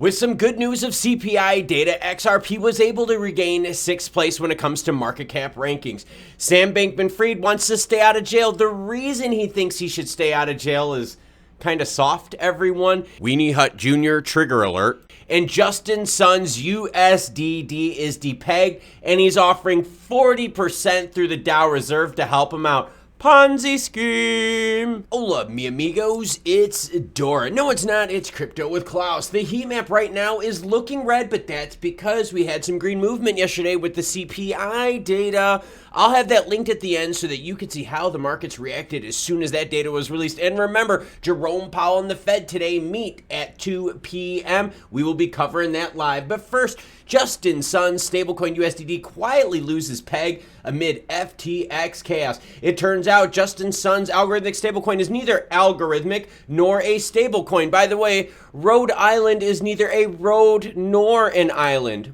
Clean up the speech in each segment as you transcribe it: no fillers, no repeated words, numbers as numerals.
With some good news of CPI data, XRP was able to regain 6th place when it comes to market cap rankings. Sam Bankman-Fried wants to stay out of jail. The reason he thinks he should stay out of jail is kind of soft, everyone. Weenie Hut Jr. trigger alert. And Justin Sun's USDD is depegged, and he's offering 40% through the DAO Reserve to help him out. Ponzi scheme. Hola, mi amigos, it's Dora. No, it's not, it's Crypto with Klaus. The heat map right now is looking red, but that's because we had some green movement yesterday with the CPI data. I'll have that linked at the end so that you can see how the markets reacted as soon as that data was released. And remember, Jerome Powell and the Fed today meet at 2 p.m. We will be covering that live. But first, Justin Sun's stablecoin USDD quietly loses peg amid FTX chaos. It turns out Justin Sun's algorithmic stablecoin is neither algorithmic nor a stablecoin. By the way, Rhode Island is neither a road nor an island.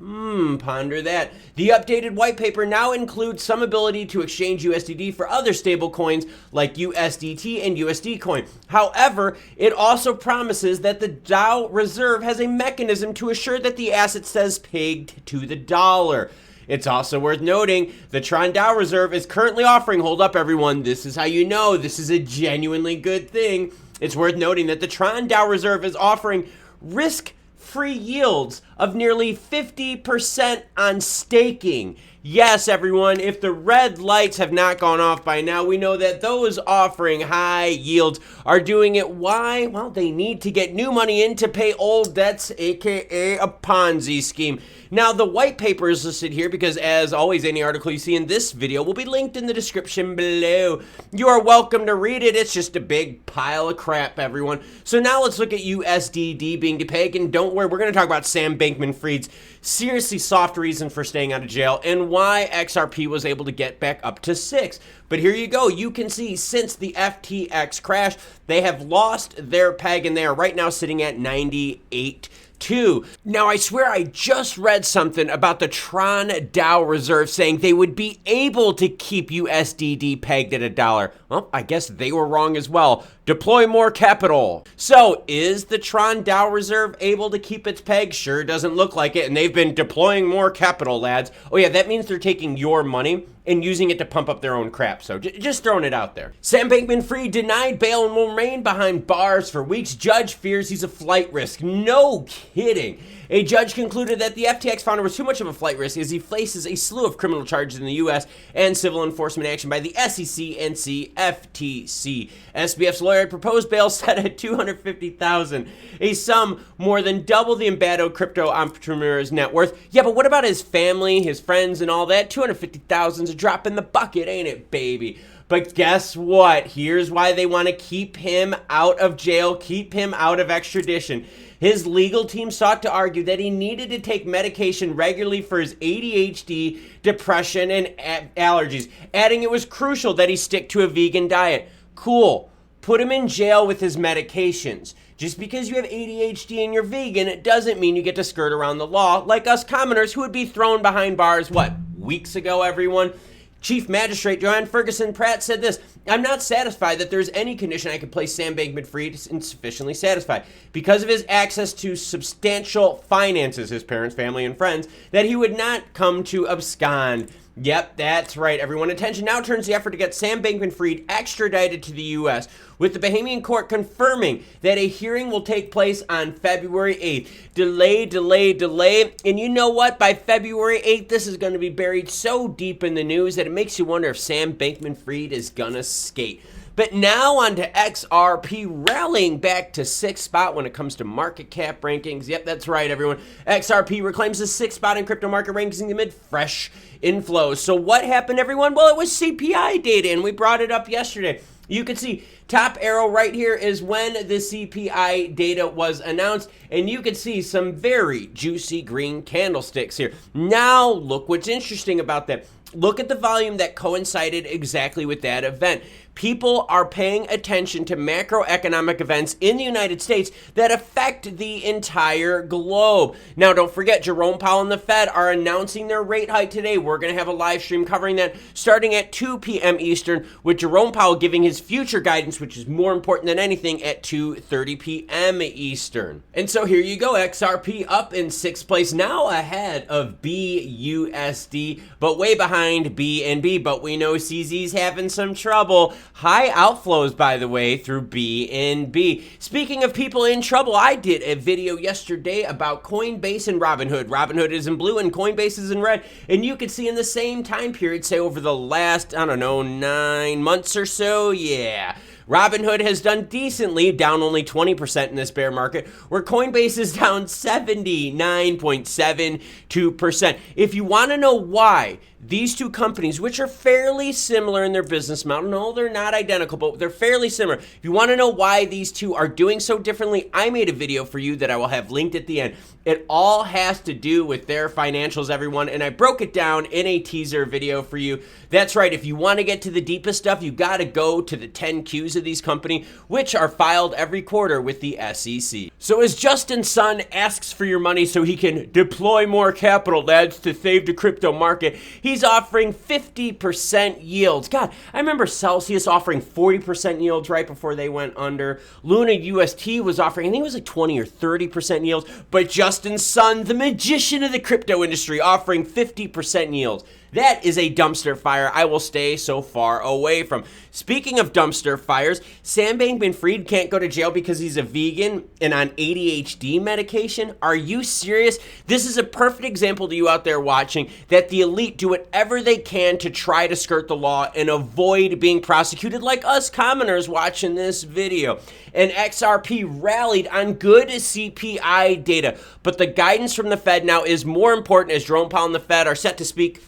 Ponder that. The updated white paper now includes some ability to exchange USDD for other stablecoins like USDT and USD coin. However, it also promises that the DAO Reserve has a mechanism to assure that the asset stays pegged to the dollar. It's also worth noting the Tron DAO Reserve is currently offering, hold up everyone, this is how you know this is a genuinely good thing. It's worth noting that the Tron DAO Reserve is offering risk-free yields of nearly 50% on staking. Yes, everyone, if the red lights have not gone off by now, we know that those offering high yields are doing it. Why? Well, they need to get new money in to pay old debts, aka a Ponzi scheme. Now, the white paper is listed here because, as always, any article you see in this video will be linked in the description below. You are welcome to read it. It's just a big pile of crap, everyone. So now let's look at USDD being depegged, and don't worry, we're going to talk about Sam Bankman-Fried's seriously soft reason for staying out of jail and why XRP was able to get back up to 6. But here you go. You can see since the FTX crash, they have lost their peg, and they are right now sitting at 98.2. Now, I swear I just read something about the Tron DAO Reserve saying they would be able to keep USDD pegged at $1. Well, I guess they were wrong as well. Deploy more capital. So, is the Tron DAO Reserve able to keep its peg? Sure doesn't look like it, and they've been deploying more capital, lads. Oh yeah, that means they're taking your money and using it to pump up their own crap. So just throwing it out there. Sam Bankman-Fried denied bail and will remain behind bars for weeks. Judge fears he's a flight risk. No kidding. A judge concluded that the FTX founder was too much of a flight risk as he faces a slew of criminal charges in the U.S. and civil enforcement action by the SEC and CFTC. SBF's lawyer had proposed bail set at $250,000, a sum more than double the embattled crypto entrepreneur's net worth. Yeah, but what about his family, his friends, and all that? $250,000 is a drop in the bucket, ain't it, baby? But guess what? Here's why they want to keep him out of jail, keep him out of extradition. His legal team sought to argue that he needed to take medication regularly for his ADHD, depression, and allergies, adding it was crucial that he stick to a vegan diet. Cool. Put him in jail with his medications. Just because you have ADHD and you're vegan, it doesn't mean you get to skirt around the law like us commoners who would be thrown behind bars, what, weeks ago, everyone? Chief Magistrate Joanne Ferguson Pratt said this: I'm not satisfied that there's any condition I could place Sam Bankman-Fried insufficiently satisfied. Because of his access to substantial finances, his parents, family, and friends, that he would not come to abscond. Yep, that's right, everyone. Attention now turns the effort to get Sam Bankman-Fried extradited to the U.S., with the Bahamian court confirming that a hearing will take place on February 8th. Delay. And you know what? By February 8th, this is going to be buried so deep in the news that it makes you wonder if Sam Bankman-Fried is going to skate. But now on to XRP, rallying back to 6th spot when it comes to market cap rankings. Yep, that's right, everyone. XRP reclaims the 6th spot in crypto market rankings amid fresh inflows. So what happened, everyone? Well, it was CPI data, and we brought it up yesterday. You can see top arrow right here is when the CPI data was announced, and you can see some very juicy green candlesticks here. Now, look what's interesting about that. Look at the volume that coincided exactly with that event. People are paying attention to macroeconomic events in the United States that affect the entire globe. Now, don't forget, Jerome Powell and the Fed are announcing their rate hike today. We're going to have a live stream covering that starting at 2 p.m. Eastern, with Jerome Powell giving his future guidance, which is more important than anything, at 2:30 p.m. Eastern. And so here you go, XRP up in 6th place, now ahead of BUSD, but way behind BNB. But we know CZ's having some trouble. High outflows, by the way, through BNB. Speaking of people in trouble, I did a video yesterday about Coinbase and Robinhood. Robinhood is in blue and Coinbase is in red. And you can see in the same time period, say over the last, 9 months or so, yeah, Robinhood has done decently, down only 20% in this bear market, where Coinbase is down 79.72%. If you want to know why these two companies, which are fairly similar in their business model, no, they're not identical, but they're fairly similar. If you want to know why these two are doing so differently, I made a video for you that I will have linked at the end. It all has to do with their financials, everyone, and I broke it down in a teaser video for you. That's right, if you want to get to the deepest stuff, you got to go to the 10Qs of these companies, which are filed every quarter with the SEC. So as Justin Sun asks for your money so he can deploy more capital, lads, to save the crypto market, he's offering 50% yields. God, I remember Celsius offering 40% yields right before they went under. Luna UST was offering, I think it was like 20 or 30% yields, but Justin Sun, the magician of the crypto industry, offering 50% yields. That is a dumpster fire I will stay so far away from. Speaking of dumpster fires, Sam Bankman-Fried can't go to jail because he's a vegan and on ADHD medication. Are you serious? This is a perfect example to you out there watching that the elite do whatever they can to try to skirt the law and avoid being prosecuted, like us commoners watching this video. And XRP rallied on good CPI data, but the guidance from the Fed now is more important, as Jerome Powell and the Fed are set to speak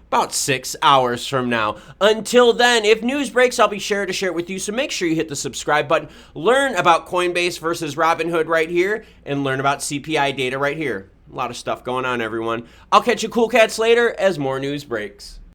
about 6 hours from now. Until then, if news breaks, I'll be sure to share it with you, so make sure you hit the subscribe button. Learn about Coinbase versus Robinhood right here, and learn about CPI data right here. A lot of stuff going on, everyone. I'll catch you cool cats later as more news breaks.